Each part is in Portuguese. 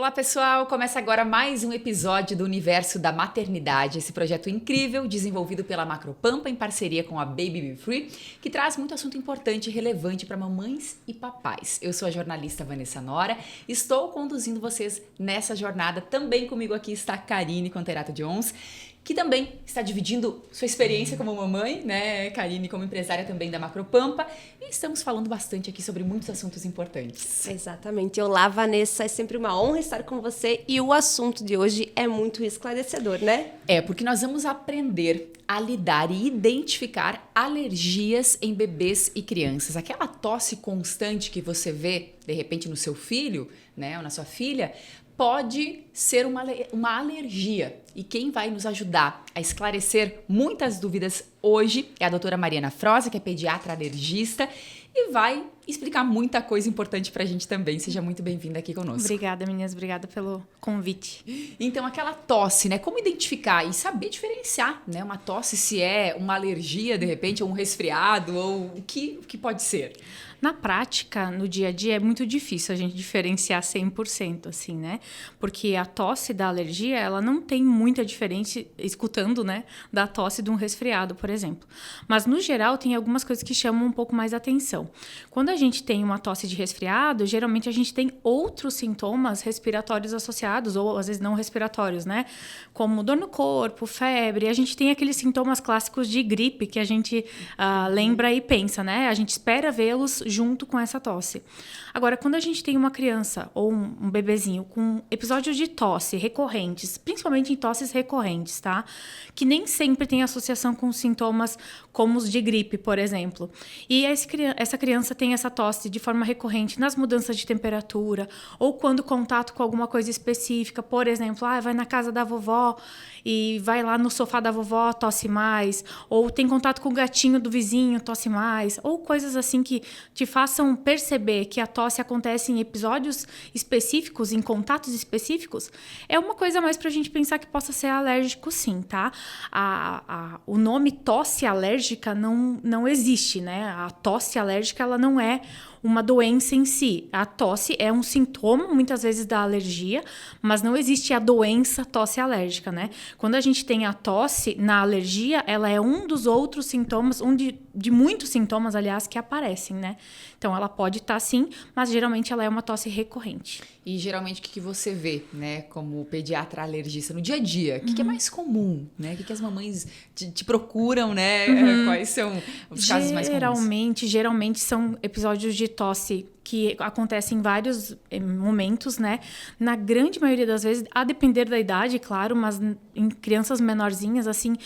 Olá pessoal, começa agora mais um episódio do Universo da Maternidade, esse projeto incrível desenvolvido pela Macropampa em parceria com a Baby Be Free, que traz muito assunto importante e relevante para mamães e papais. Eu sou a jornalista Vanessa Nora, estou conduzindo vocês nessa jornada. Também comigo aqui está a Karine Conterato Jones, que também está dividindo sua experiência como mamãe, né, Karine, como empresária também da Macropampa, e estamos falando bastante aqui sobre muitos assuntos importantes. Exatamente. Olá, Vanessa, é sempre uma honra estar com você e o assunto de hoje é muito esclarecedor, né? Porque nós vamos aprender a lidar e identificar alergias em bebês e crianças. Aquela tosse constante que você vê, de repente, no seu filho, né, ou na sua filha, pode ser uma alergia. E quem vai nos ajudar a esclarecer muitas dúvidas hoje é a doutora Mariana Froza, que é pediatra alergista, e vai explicar muita coisa importante pra gente também. Seja muito bem-vinda aqui conosco. Obrigada, meninas. Obrigada pelo convite. Então, aquela tosse, né? Como identificar e saber diferenciar, né? Uma tosse, se é uma alergia, de repente, ou um resfriado, ou o que pode ser? Na prática, no dia a dia, é muito difícil a gente diferenciar 100%, assim, né? Porque a tosse da alergia, ela não tem muita diferença, escutando, né? Da tosse de um resfriado, por exemplo. Mas, no geral, tem algumas coisas que chamam um pouco mais a atenção. Quando a gente tem uma tosse de resfriado, geralmente a gente tem outros sintomas respiratórios associados, ou às vezes não respiratórios, né? Como dor no corpo, febre. A gente tem aqueles sintomas clássicos de gripe que a gente lembra e pensa, né? A gente espera vê-los junto com essa tosse. Agora, quando a gente tem uma criança ou um bebezinho com episódios de tosse recorrentes, principalmente em tosses recorrentes, tá? Que nem sempre tem associação com sintomas como os de gripe, por exemplo. E essa criança tem essa tosse de forma recorrente nas mudanças de temperatura ou quando contato com alguma coisa específica, por exemplo, vai na casa da vovó e vai lá no sofá da vovó, tosse mais, ou tem contato com o gatinho do vizinho, tosse mais, ou coisas assim que te façam perceber que a tosse acontece em episódios específicos, em contatos específicos, é uma coisa mais pra gente pensar que possa ser alérgico sim, tá? O nome tosse alérgica não existe, né? A tosse alérgica, ela não é uma doença em si. A tosse é um sintoma, muitas vezes, da alergia, mas não existe a doença tosse alérgica, né? Quando a gente tem a tosse na alergia, ela é um dos outros sintomas, de muitos sintomas, aliás, que aparecem, né? Então, ela pode estar sim, mas geralmente ela é uma tosse recorrente. E geralmente o que você vê, né, como pediatra alergista no dia a dia? O que é mais comum, né? O que as mamães te procuram, né? Quais são os casos mais comuns? Geralmente são episódios de tosse que acontecem em vários momentos, né? Na grande maioria das vezes, a depender da idade, claro, mas em crianças menorzinhas, assim,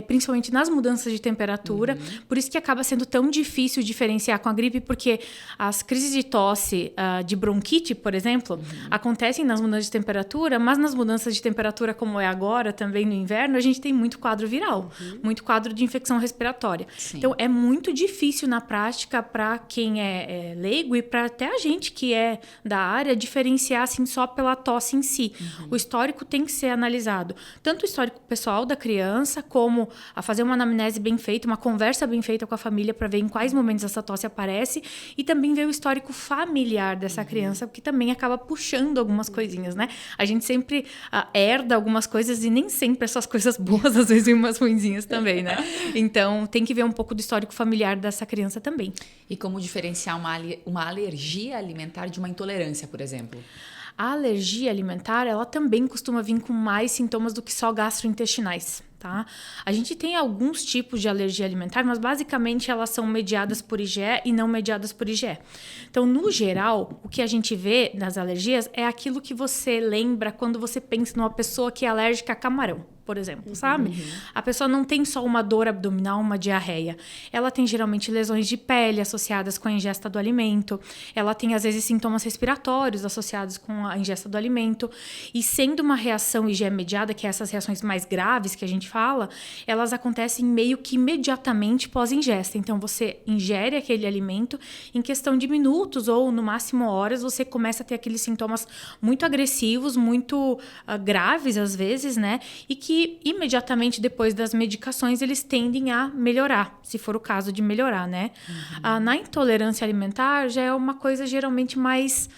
principalmente nas mudanças de temperatura. Por isso que acaba sendo tão difícil diferenciar com a gripe, porque as crises de tosse, de bronquite, por exemplo, acontecem nas mudanças de temperatura, mas nas mudanças de temperatura, como é agora, também no inverno, a gente tem muito quadro viral, muito quadro de infecção respiratória. Sim. Então, é muito difícil na prática para quem é leigo e para até a gente que é da área diferenciar assim só pela tosse em si. O histórico tem que ser analisado. Tanto o histórico pessoal da criança, como a fazer uma anamnese bem feita, uma conversa bem feita com a família para ver em quais momentos essa tosse aparece e também ver o histórico familiar dessa criança, porque também acaba puxando algumas coisinhas, né? A gente sempre herda algumas coisas e nem sempre essas coisas boas, às vezes umas ruinzinhas também, né? Então, tem que ver um pouco do histórico familiar dessa criança também. E como diferenciar uma alergia alimentar de uma intolerância, por exemplo? A alergia alimentar, ela também costuma vir com mais sintomas do que só gastrointestinais, tá? A gente tem alguns tipos de alergia alimentar, mas basicamente elas são mediadas por IgE e não mediadas por IgE. Então, no geral, o que a gente vê nas alergias é aquilo que você lembra quando você pensa numa pessoa que é alérgica a camarão, por exemplo, sabe? A pessoa não tem só uma dor abdominal, uma diarreia. Ela tem geralmente lesões de pele associadas com a ingesta do alimento. Ela tem, às vezes, sintomas respiratórios associados com a ingesta do alimento. E sendo uma reação IgE mediada, que é essas reações mais graves que a gente fala, elas acontecem meio que imediatamente pós-ingesta. Então, você ingere aquele alimento, em questão de minutos ou, no máximo, horas, você começa a ter aqueles sintomas muito agressivos, muito graves, às vezes, né? E que imediatamente depois das medicações eles tendem a melhorar, se for o caso de melhorar, né? Na intolerância alimentar já é uma coisa geralmente mais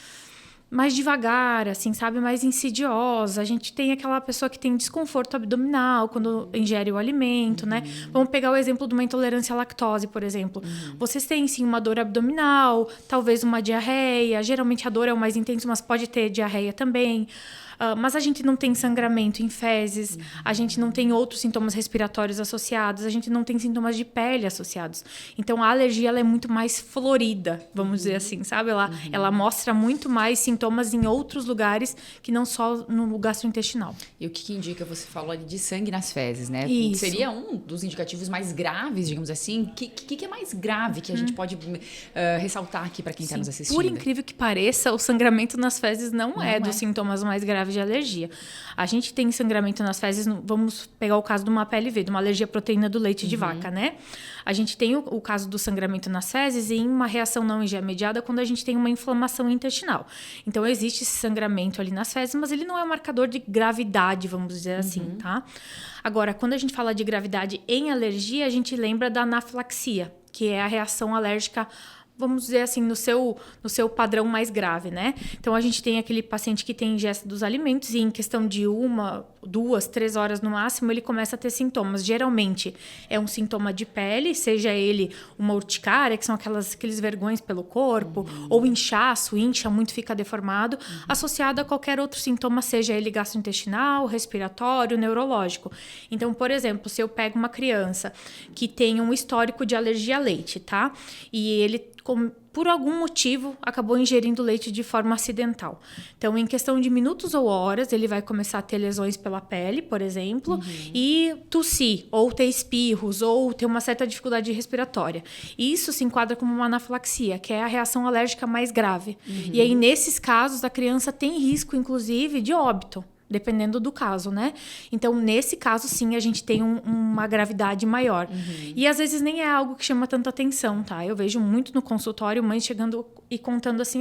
mais devagar, assim, sabe? Mais insidiosa. A gente tem aquela pessoa que tem desconforto abdominal quando ingere o alimento, né? Vamos pegar o exemplo de uma intolerância à lactose, por exemplo. Vocês têm, sim, uma dor abdominal, talvez uma diarreia. Geralmente a dor é o mais intenso, mas pode ter diarreia também. Mas a gente não tem sangramento em fezes, a gente não tem outros sintomas respiratórios associados, a gente não tem sintomas de pele associados. Então, a alergia ela é muito mais florida, vamos dizer assim, sabe? Ela mostra muito mais sintomas em outros lugares que não só no gastrointestinal. E o que indica? Você falou ali de sangue nas fezes, né? Isso. Seria um dos indicativos mais graves, digamos assim. O que é mais grave que a gente pode ressaltar aqui para quem está nos assistindo? Por incrível que pareça, o sangramento nas fezes não é dos sintomas mais graves de alergia. A gente tem sangramento nas fezes, vamos pegar o caso de uma PLV, de uma alergia à proteína do leite de vaca, né? A gente tem o caso do sangramento nas fezes em uma reação não IgE mediada quando a gente tem uma inflamação intestinal. Então, existe esse sangramento ali nas fezes, mas ele não é um marcador de gravidade, vamos dizer assim, tá? Agora, quando a gente fala de gravidade em alergia, a gente lembra da anafilaxia, que é a reação alérgica, vamos dizer assim, no seu padrão mais grave, né? Então, a gente tem aquele paciente que tem ingesta dos alimentos e em questão de 1, 2, 3 horas no máximo, ele começa a ter sintomas. Geralmente, é um sintoma de pele, seja ele uma urticária, que são aqueles vergões pelo corpo, ou inchaço, incha muito, fica deformado, associado a qualquer outro sintoma, seja ele gastrointestinal, respiratório, neurológico. Então, por exemplo, se eu pego uma criança que tem um histórico de alergia a leite, tá? E ele por algum motivo, acabou ingerindo leite de forma acidental. Então, em questão de minutos ou horas, ele vai começar a ter lesões pela pele, por exemplo, e tossir, ou ter espirros, ou ter uma certa dificuldade respiratória. Isso se enquadra como uma anafilaxia, que é a reação alérgica mais grave. E aí, nesses casos, a criança tem risco, inclusive, de óbito. Dependendo do caso, né? Então, nesse caso, sim, a gente tem uma gravidade maior. E, às vezes, nem é algo que chama tanta atenção, tá? Eu vejo muito no consultório mães chegando e contando assim,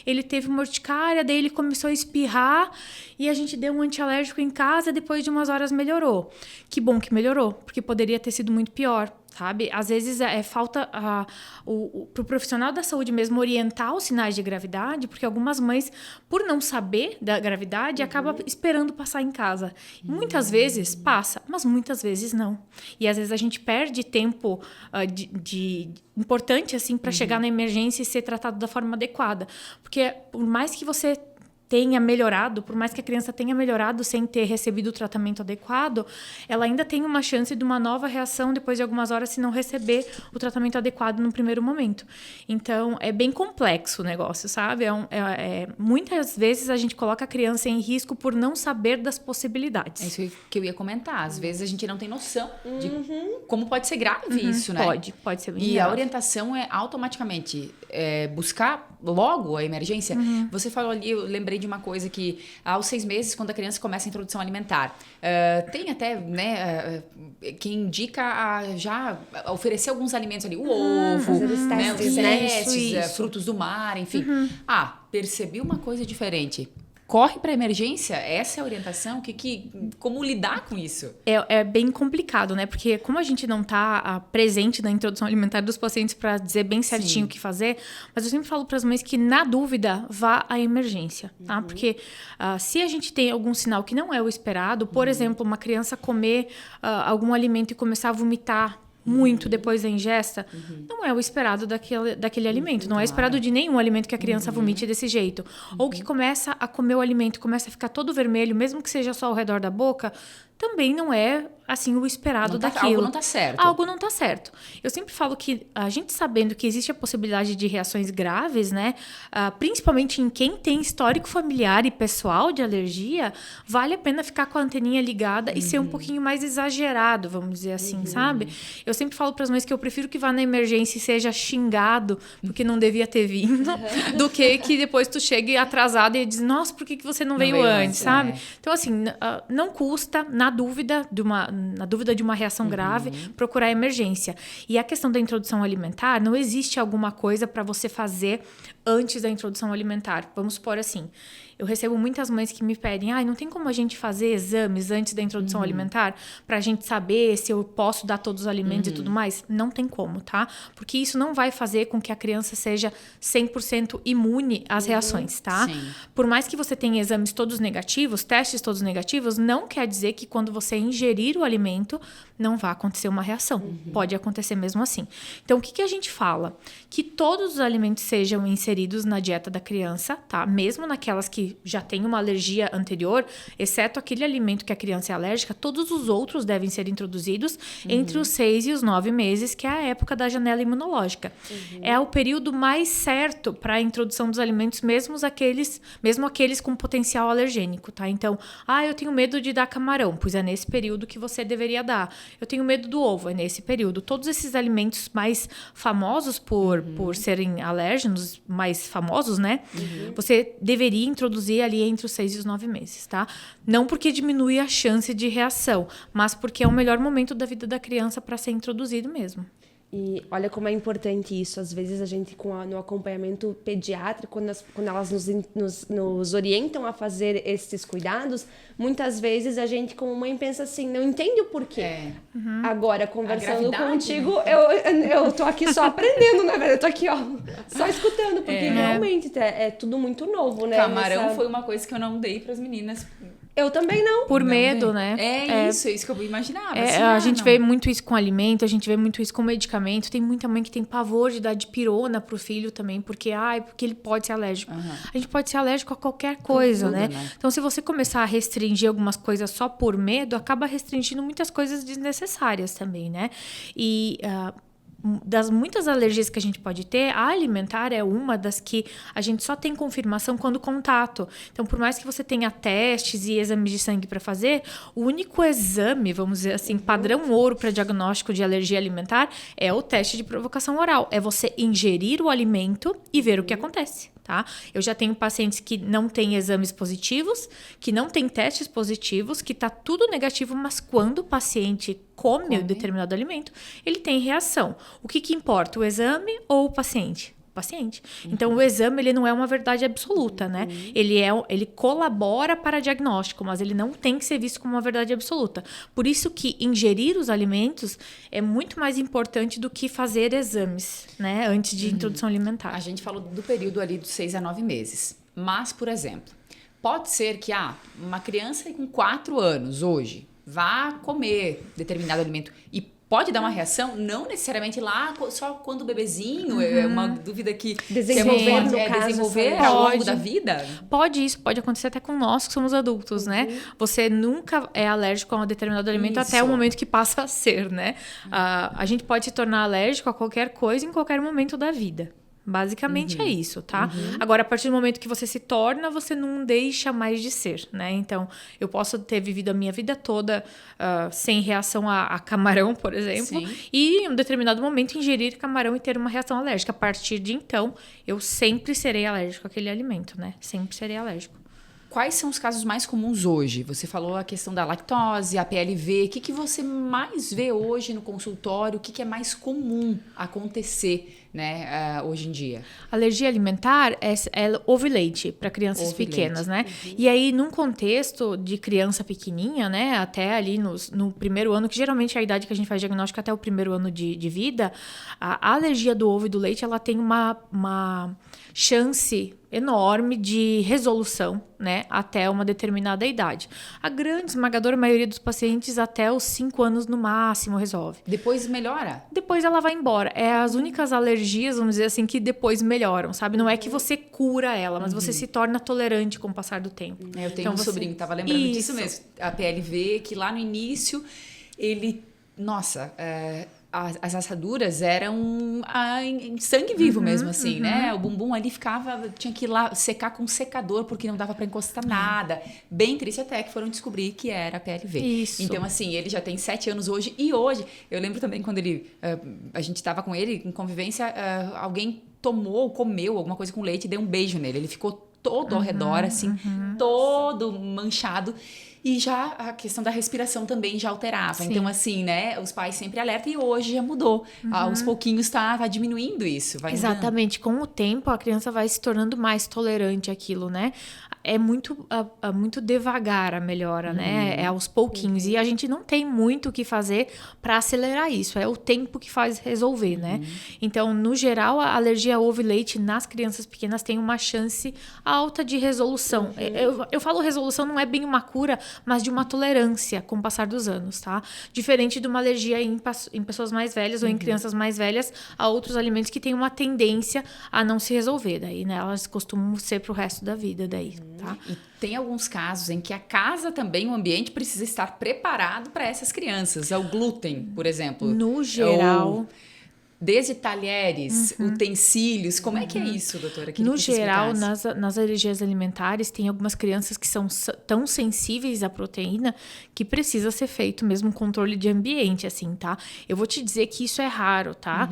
ele teve uma urticária, daí ele começou a espirrar e a gente deu um antialérgico em casa, depois de umas horas melhorou. Que bom que melhorou, porque poderia ter sido muito pior. Sabe? Às vezes falta para o profissional da saúde mesmo orientar os sinais de gravidade, porque algumas mães, por não saber da gravidade, acabam esperando passar em casa. Muitas vezes passa, mas muitas vezes não. E às vezes a gente perde tempo importante assim, para chegar na emergência e ser tratado da forma adequada. Porque por mais que você tenha melhorado, por mais que a criança tenha melhorado sem ter recebido o tratamento adequado, ela ainda tem uma chance de uma nova reação depois de algumas horas se não receber o tratamento adequado no primeiro momento. Então, é bem complexo o negócio, sabe? Muitas vezes a gente coloca a criança em risco por não saber das possibilidades. É isso que eu ia comentar. Às vezes a gente não tem noção de como pode ser grave isso, né? Pode ser bem E grave. a orientação é automaticamente buscar logo a emergência. Você falou ali, eu lembrei de uma coisa que aos 6 meses, quando a criança começa a introdução alimentar, tem até, né, quem indica a já oferecer alguns alimentos ali, o ovo, os né, os testes, né? testes, frutos do mar, enfim. Percebi uma coisa diferente. Corre para emergência? Essa é a orientação? Como lidar com isso? É bem complicado, né? Porque como a gente não está presente na introdução alimentar dos pacientes para dizer bem certinho o que fazer, mas eu sempre falo para as mães que, na dúvida, vá à emergência, tá? Porque se a gente tem algum sinal que não é o esperado, por exemplo, uma criança comer algum alimento e começar a vomitar muito depois da ingesta, não é o esperado daquele alimento. Não é esperado de nenhum alimento que a criança vomite desse jeito. Ou que começa a comer o alimento, começa a ficar todo vermelho, mesmo que seja só ao redor da boca, também não é, assim, o esperado daquilo. Algo não tá certo. Algo não tá certo. Eu sempre falo que a gente sabendo que existe a possibilidade de reações graves, né? Principalmente em quem tem histórico familiar e pessoal de alergia, vale a pena ficar com a anteninha ligada e ser um pouquinho mais exagerado, vamos dizer assim, sabe? Eu sempre falo para as mães que eu prefiro que vá na emergência e seja xingado porque não devia ter vindo, do que depois tu chegue atrasado e diz, nossa, por que você não veio antes, sabe? Então, assim, não custa, nada na dúvida de uma reação grave, procurar emergência. E a questão da introdução alimentar, não existe alguma coisa para você fazer antes da introdução alimentar. Vamos supor assim, eu recebo muitas mães que me pedem, não tem como a gente fazer exames antes da introdução alimentar para a gente saber se eu posso dar todos os alimentos e tudo mais? Não tem como, tá? Porque isso não vai fazer com que a criança seja 100% imune às reações, tá? Sim. Por mais que você tenha exames todos negativos, testes todos negativos, não quer dizer que quando você ingerir o alimento não vai acontecer uma reação. Pode acontecer mesmo assim. Então, o que a gente fala? Que todos os alimentos sejam inseridos na dieta da criança, tá? Mesmo naquelas que já têm uma alergia anterior, exceto aquele alimento que a criança é alérgica, todos os outros devem ser introduzidos entre os 6 e os 9 meses, que é a época da janela imunológica. É o período mais certo para a introdução dos alimentos, mesmo aqueles com potencial alergênico, tá? Então, eu tenho medo de dar camarão, pois é nesse período que você deveria dar. Eu tenho medo do ovo, é nesse período. Todos esses alimentos mais famosos por serem alérgenos, mais famosos, né? Você deveria introduzir ali entre os 6 e os 9 meses, tá? Não porque diminui a chance de reação, mas porque é o melhor momento da vida da criança para ser introduzido mesmo. E olha como é importante isso. Às vezes a gente, no acompanhamento pediátrico, quando elas nos orientam a fazer esses cuidados, muitas vezes a gente, como mãe, pensa assim, não entende o porquê. Agora, conversando contigo, né? eu tô aqui só aprendendo, na verdade. Eu tô aqui, só escutando, porque realmente é tudo muito novo, né? Camarão foi uma coisa que eu não dei pras meninas. Eu também não. Por medo, né? É isso que eu imaginava. A gente vê muito isso com alimento, a gente vê muito isso com medicamento. Tem muita mãe que tem pavor de dar dipirona pro filho também, porque ele pode ser alérgico. A gente pode ser alérgico a qualquer coisa, né? Então, se você começar a restringir algumas coisas só por medo, acaba restringindo muitas coisas desnecessárias também, né? E das muitas alergias que a gente pode ter, a alimentar é uma das que a gente só tem confirmação quando contato. Então, por mais que você tenha testes e exames de sangue para fazer, o único exame, vamos dizer assim, padrão ouro para diagnóstico de alergia alimentar é o teste de provocação oral. É você ingerir o alimento e ver o que acontece. Tá? Eu já tenho pacientes que não têm exames positivos, que não têm testes positivos, que está tudo negativo, mas quando o paciente come o determinado alimento, ele tem reação. O que importa, o exame ou o paciente? Paciente. Então, o exame ele não é uma verdade absoluta, né? Ele colabora para diagnóstico, mas ele não tem que ser visto como uma verdade absoluta. Por isso que ingerir os alimentos é muito mais importante do que fazer exames, né? Antes de introdução alimentar. A gente falou do período ali dos 6 a 9 meses. Mas, por exemplo, pode ser que uma criança com 4 anos hoje vá comer determinado alimento e pode dar uma reação, não necessariamente lá só quando o bebezinho, é uma dúvida que desenvolver ao longo da vida? Pode acontecer até com nós que somos adultos, né? Você nunca é alérgico a um determinado alimento até o momento que passa a ser, né? A gente pode se tornar alérgico a qualquer coisa em qualquer momento da vida. Basicamente é isso, tá? Agora, a partir do momento que você se torna, você não deixa mais de ser, né? Então, eu posso ter vivido a minha vida toda sem reação a camarão, por exemplo, e em um determinado momento ingerir camarão e ter uma reação alérgica. A partir de então, eu sempre serei alérgico àquele alimento, né? Sempre serei alérgico. Quais são os casos mais comuns hoje? Você falou a questão da lactose, a PLV. O que você mais vê hoje no consultório? O que é mais comum acontecer, né, hoje em dia? Alergia alimentar é ovo e leite para crianças pequenas, né? E aí, num contexto de criança pequenininha, né, até ali no primeiro ano, que geralmente é a idade que a gente faz diagnóstico até o primeiro ano de vida, a alergia do ovo e do leite, ela tem uma chance enorme de resolução, né, até uma determinada idade. A grande esmagadora maioria dos pacientes até os 5 anos no máximo resolve. Depois melhora? Depois ela vai embora. É as únicas alergias, vamos dizer assim, que depois melhoram, sabe? Não é que você cura ela, mas você se torna tolerante com o passar do tempo. Eu tenho sobrinho que estava lembrando disso mesmo. A PLV, que lá no início, ele... Nossa... As assaduras eram em sangue vivo mesmo, assim, né? O bumbum ali tinha que ir lá secar com secador, porque não dava para encostar nada. Bem triste até que foram descobrir que era a PLV. Isso. Então, assim, ele já tem 7 anos hoje. E hoje, eu lembro também quando a gente estava com ele em convivência, alguém comeu alguma coisa com leite e deu um beijo nele. Ele ficou todo ao redor, assim, todo manchado. E já a questão da respiração também já alterava. Sim. Então, assim, né? Os pais sempre alertam e hoje já mudou. Aos pouquinhos tá diminuindo isso. Vai mudando. Exatamente. Com o tempo, a criança vai se tornando mais tolerante àquilo, né? É muito devagar a melhora, né? É aos pouquinhos. E a gente não tem muito o que fazer para acelerar isso. É o tempo que faz resolver, né? Então, no geral, a alergia a ovo e leite nas crianças pequenas tem uma chance alta de resolução. Eu falo resolução, não é bem uma cura, mas de uma tolerância com o passar dos anos, tá? Diferente de uma alergia em pessoas mais velhas ou em crianças mais velhas a outros alimentos que têm uma tendência a não se resolver. Daí, né? Elas costumam ser pro resto da vida daí. Tá? E tem alguns casos em que a casa também, o ambiente precisa estar preparado para essas crianças. É o glúten, por exemplo. No geral... Desde talheres, utensílios. Como é que é isso, doutora? No geral, nas alergias alimentares, tem algumas crianças que são tão sensíveis à proteína que precisa ser feito mesmo um controle de ambiente, assim, tá? Eu vou te dizer que isso é raro, tá?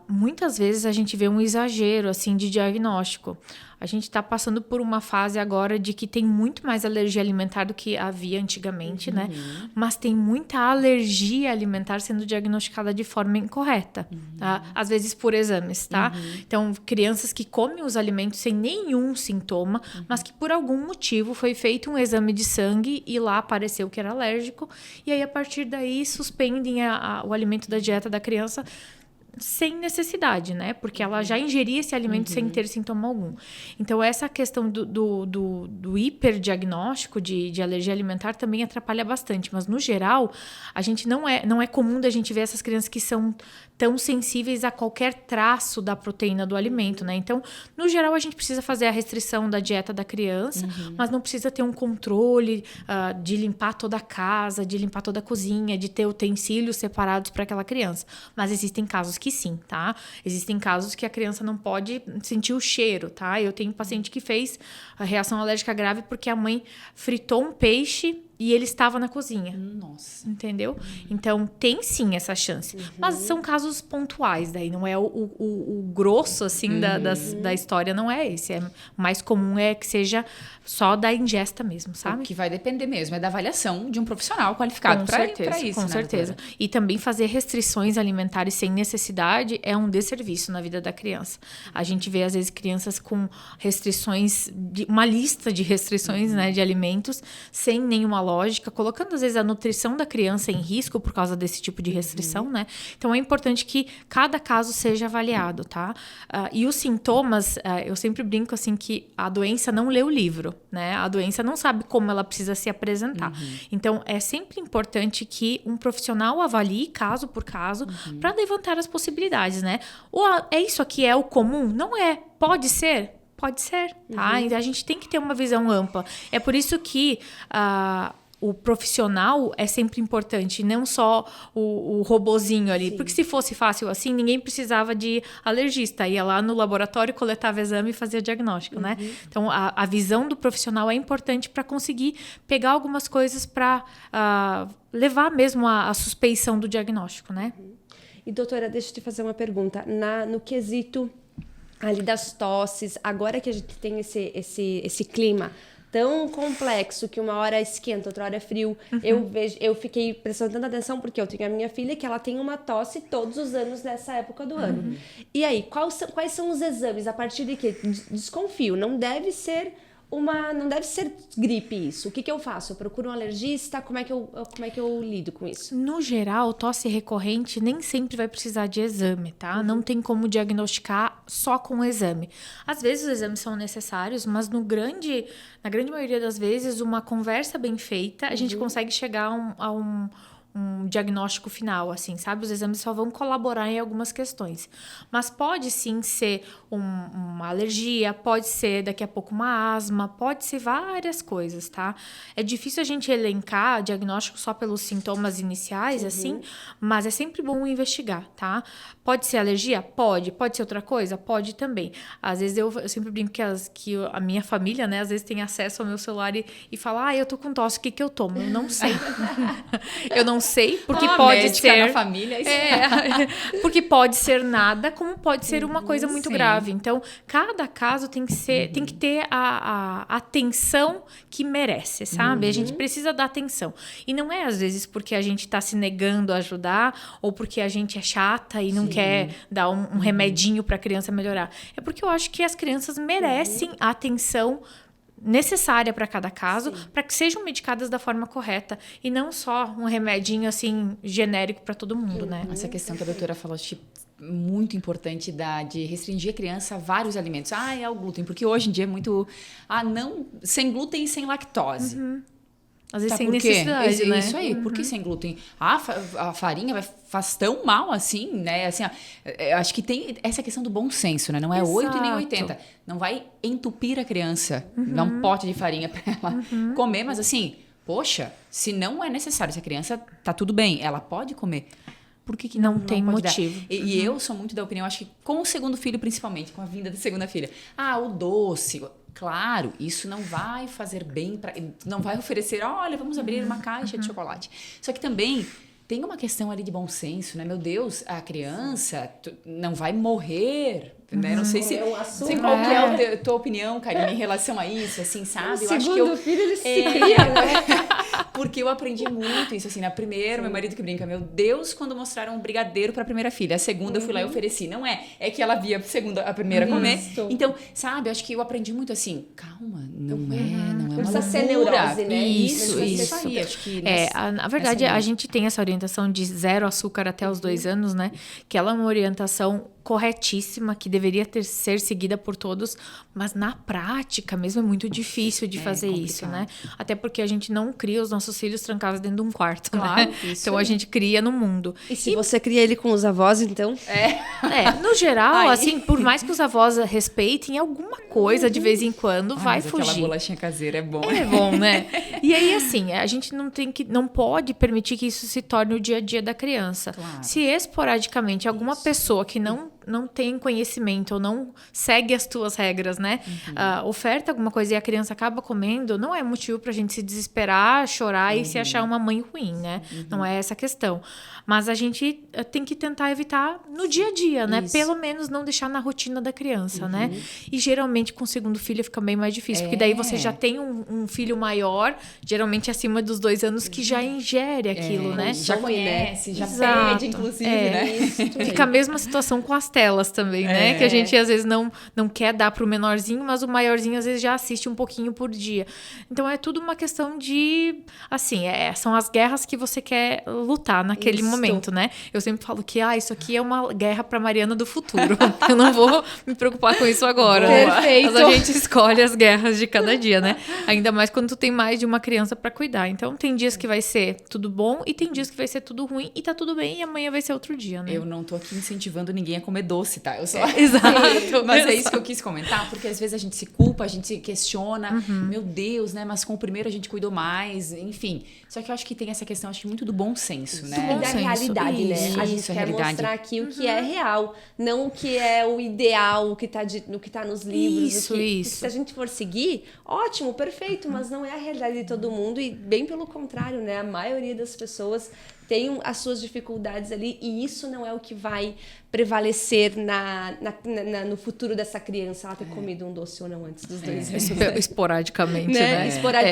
Muitas vezes a gente vê um exagero, assim, de diagnóstico. A gente está passando por uma fase agora de que tem muito mais alergia alimentar do que havia antigamente, né? Mas tem muita alergia alimentar sendo diagnosticada de forma incorreta, tá? Às vezes por exames, tá? Então, crianças que comem os alimentos sem nenhum sintoma, mas que por algum motivo foi feito um exame de sangue e lá apareceu que era alérgico, e aí a partir daí suspendem o alimento da dieta da criança sem necessidade, né? Porque ela já ingeria esse alimento sem ter sintoma algum. Então, essa questão do hiperdiagnóstico de alergia alimentar também atrapalha bastante. Mas, no geral, a gente não é comum da gente ver essas crianças que são tão sensíveis a qualquer traço da proteína do alimento, né? Então, no geral, a gente precisa fazer a restrição da dieta da criança, mas não precisa ter um controle de limpar toda a casa, de limpar toda a cozinha, de ter utensílios separados para aquela criança. Mas existem casos que sim, tá? Existem casos que a criança não pode sentir o cheiro, tá? Eu tenho um paciente que fez a reação alérgica grave porque a mãe fritou um peixe e ele estava na cozinha. Nossa. Entendeu? Então, tem sim essa chance. Mas são casos pontuais, daí não é o grosso, assim, da história, não é esse. Mais comum é que seja só da ingesta mesmo, sabe? O que vai depender mesmo é da avaliação de um profissional qualificado para isso, com né, certeza. doutora? E também fazer restrições alimentares sem necessidade é um desserviço na vida da criança. A gente vê, às vezes, crianças com restrições, uma lista de restrições, né, de alimentos, sem nenhuma lógica, colocando, às vezes, a nutrição da criança em risco por causa desse tipo de restrição, né? Então, é importante que cada caso seja avaliado, tá? E os sintomas, eu sempre brinco, assim, que a doença não lê o livro, né? A doença não sabe como ela precisa se apresentar. Então, é sempre importante que um profissional avalie caso por caso para levantar as possibilidades, né? É isso aqui é o comum? Não é. Pode ser? Pode ser, tá? Então, a gente tem que ter uma visão ampla. É por isso que o profissional é sempre importante, não só o robozinho ali. Sim. Porque se fosse fácil assim, ninguém precisava de alergista. Ia lá no laboratório, coletava exame e fazia diagnóstico, né? Então, a visão do profissional é importante para conseguir pegar algumas coisas para levar mesmo a suspeição do diagnóstico, né? E, doutora, deixa eu te fazer uma pergunta. No quesito ali das tosses, agora que a gente tem esse clima tão complexo que uma hora esquenta, outra hora é frio. Eu fiquei prestando tanta atenção porque eu tenho a minha filha que ela tem uma tosse todos os anos nessa época do ano. E aí, quais são os exames? A partir de que? Desconfio, não deve ser gripe isso. O que eu faço? Eu procuro um alergista? Como é que eu lido com isso? No geral, tosse recorrente nem sempre vai precisar de exame, tá? Não tem como diagnosticar só com o exame. Às vezes os exames são necessários, mas na grande maioria das vezes, uma conversa bem feita, a gente consegue chegar a um diagnóstico final, assim, sabe? Os exames só vão colaborar em algumas questões. Mas pode sim ser uma alergia, pode ser daqui a pouco uma asma, pode ser várias coisas, tá? É difícil a gente elencar diagnóstico só pelos sintomas iniciais, assim, mas é sempre bom investigar, tá? Pode ser alergia? Pode. Pode ser outra coisa? Pode também. Às vezes eu sempre brinco que a minha família, né, às vezes tem acesso ao meu celular e fala, eu tô com tosse, o que eu tomo? Eu não sei. Eu não sei, porque Ó, pode médica ser... na família. Isso. Porque pode ser nada, como pode ser uma coisa muito Sim. grave. Então, cada caso tem que ter a atenção que merece, sabe? A gente precisa dar atenção. E não é, às vezes, porque a gente está se negando a ajudar ou porque a gente é chata e não quer dar um remedinho para a criança melhorar. É porque eu acho que as crianças merecem a atenção necessária para cada caso, para que sejam medicadas da forma correta e não só um remedinho assim genérico para todo mundo, né? Essa questão que a doutora falou, tipo, muito importante de restringir a criança a vários alimentos. É o glúten, porque hoje em dia é muito... não, sem glúten e sem lactose. Às vezes sem por quê? necessidade, né? Isso aí, por que sem glúten? A farinha faz tão mal assim, né? Assim, eu acho que tem essa questão do bom senso, né? Não é 8 e nem 80. Não vai entupir a criança, dar um pote de farinha para ela comer, mas assim, poxa, se não é necessário, se a criança tá tudo bem, ela pode comer. Por que não tem pode motivo? Dar? E eu sou muito da opinião, acho que com o segundo filho, principalmente, com a vinda da segunda filha. O doce... Claro, isso não vai fazer bem, não vai oferecer, olha, vamos abrir uma caixa de chocolate. Só que também tem uma questão ali de bom senso, né? Meu Deus, a criança não vai morrer, né? Não sei qual que é a tua opinião, Karine, em relação a isso, assim, sabe? O segundo filho, ele se cria, né? Porque eu aprendi muito isso, assim, na primeira, meu marido que brinca, meu Deus, quando mostraram um brigadeiro para a primeira filha, a segunda eu fui lá e ofereci, não é que ela via a primeira comer. Então, sabe, acho que eu aprendi muito assim, calma, não é uma precisa loucura. ser neurose, né? Isso. Aí, acho que na verdade, a gente tem essa orientação de 0 açúcar até os 2 anos, né? Que ela é uma orientação corretíssima, que deveria ser seguida por todos, mas na prática mesmo é muito difícil de fazer isso, né? Até porque a gente não cria os nossos filhos trancados dentro de um quarto, né? Então a gente cria no mundo. E se você cria ele com os avós, então? No geral, assim, por mais que os avós respeitem, alguma coisa de vez em quando vai mas fugir. Aquela bolachinha caseira é bom. É bom, né? E aí, assim, a gente não pode permitir que isso se torne o dia a dia da criança. Claro. Se esporadicamente alguma pessoa que não tem conhecimento ou não segue as tuas regras, né? Oferta alguma coisa e a criança acaba comendo, não é motivo pra gente se desesperar, chorar e se achar uma mãe ruim, né? Não é essa a questão. Mas a gente tem que tentar evitar no dia a dia, né? Isso. Pelo menos não deixar na rotina da criança, né? E geralmente com o segundo filho fica bem mais difícil, porque daí você já tem um filho maior, geralmente acima dos 2 anos, que já ingere aquilo, né? Já conhece, já Exato. pede, inclusive, né? Fica a mesma situação com as telas também, né? Que a gente às vezes não quer dar pro menorzinho, mas o maiorzinho às vezes já assiste um pouquinho por dia. Então é tudo uma questão de, assim, são as guerras que você quer lutar naquele momento, né? Eu sempre falo que isso aqui é uma guerra pra Mariana do futuro. Eu não vou me preocupar com isso agora. Perfeito. Mas a gente escolhe as guerras de cada dia, né? Ainda mais quando tu tem mais de uma criança pra cuidar. Então tem dias que vai ser tudo bom e tem dias que vai ser tudo ruim e tá tudo bem e amanhã vai ser outro dia, né? Eu não tô aqui incentivando ninguém a comer doce, tá? Eu só... Exato. Mas é isso que eu quis comentar, porque às vezes a gente se culpa, a gente se questiona, meu Deus, né? Mas com o primeiro a gente cuidou mais, enfim. Só que eu acho que tem essa questão, acho que muito do bom senso, né? E da realidade, né? A gente quer mostrar aqui o que é real, não o que é o ideal, o que tá nos livros. Isso. Se a gente for seguir, ótimo, perfeito, mas não é a realidade de todo mundo e bem pelo contrário, né? A maioria das pessoas tem as suas dificuldades ali e isso não é o que vai prevalecer no futuro dessa criança, ela ter comido um doce ou não antes dos 2 anos. Esporadicamente, né?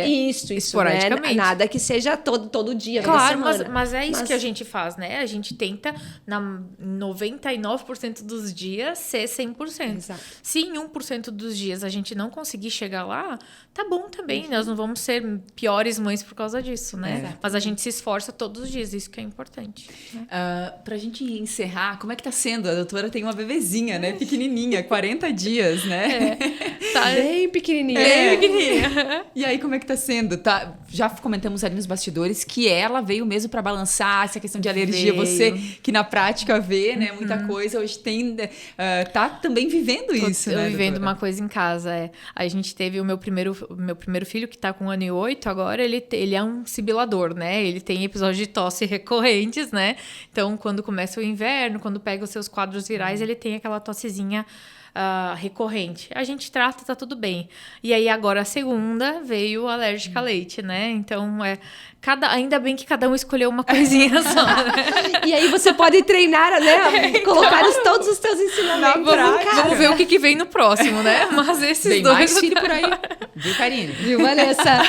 Isso, esporadicamente. Né? Nada que seja todo dia, claro, toda semana. Mas é isso que a gente faz, né? A gente tenta, na 99% dos dias, ser 100%. Exato. Se em 1% dos dias a gente não conseguir chegar lá, tá bom também. Nós não vamos ser piores mães por causa disso, né? Mas a gente se esforça todos os dias, isso que é importante. Pra gente encerrar, como é que tá sendo? A doutora tem uma bebezinha, né? Pequenininha, 40 dias, né? Tá bem pequenininha. E aí, como é que tá sendo? Já comentamos ali nos bastidores que ela veio mesmo pra balançar essa questão de alergia. Você que na prática vê, né? Muita coisa. Hoje tá também vivendo isso, né, vivendo doutora? uma coisa em casa, A gente teve o meu primeiro filho, que tá com 1 ano e 8 agora, ele é um sibilador, né? Ele tem episódios de tosse recorrentes, né? Então, quando começa o inverno, quando pega os seus quadros virais, ele tem aquela tossezinha recorrente. A gente trata, tá tudo bem. E aí agora a segunda veio alérgica a leite, né? Então ainda bem que cada um escolheu uma coisinha só. Né? E aí você pode treinar, né? Colocar todos os teus ensinamentos. Vamos ver o que vem no próximo, né? Mas esses Tem dois... mais filho por aí. Viu, Karine? Viu, Vanessa?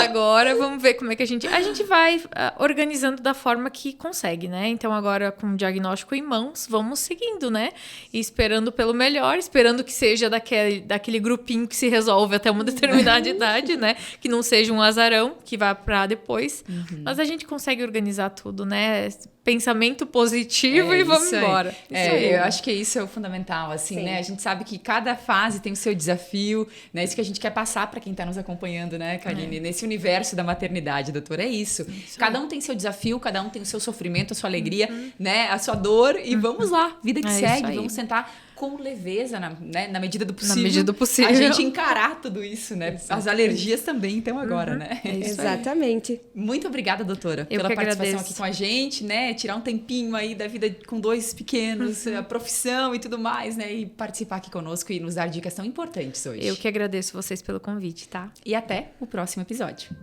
Agora vamos ver como é que a gente vai organizando da forma que consegue, né? Então agora com o diagnóstico em mãos, vamos seguindo, né? E esperando pelo melhor, esperando que seja daquele grupinho que se resolve até uma determinada idade, né? Que não seja um azarão que vá pra depois. Mas a gente consegue organizar tudo, né? Pensamento positivo e vamos embora. Eu acho que isso é o fundamental, assim, Sim. né? A gente sabe que cada fase tem o seu desafio, né? Isso que a gente quer passar para quem está nos acompanhando, né, Karine? Nesse universo da maternidade, doutora, é isso. Cada um tem seu desafio, cada um tem o seu sofrimento, a sua alegria, né? A sua dor e vamos lá, vida que segue, vamos sentar com leveza, na medida do possível. Na medida do possível. A gente encarar tudo isso, né? Exatamente. As alergias também, então, agora, né? Exatamente. Muito obrigada, doutora, pela participação aqui com a gente, né? Tirar um tempinho aí da vida com 2 pequenos, a profissão e tudo mais, né? E participar aqui conosco e nos dar dicas tão importantes hoje. Eu que agradeço vocês pelo convite, tá? E até o próximo episódio.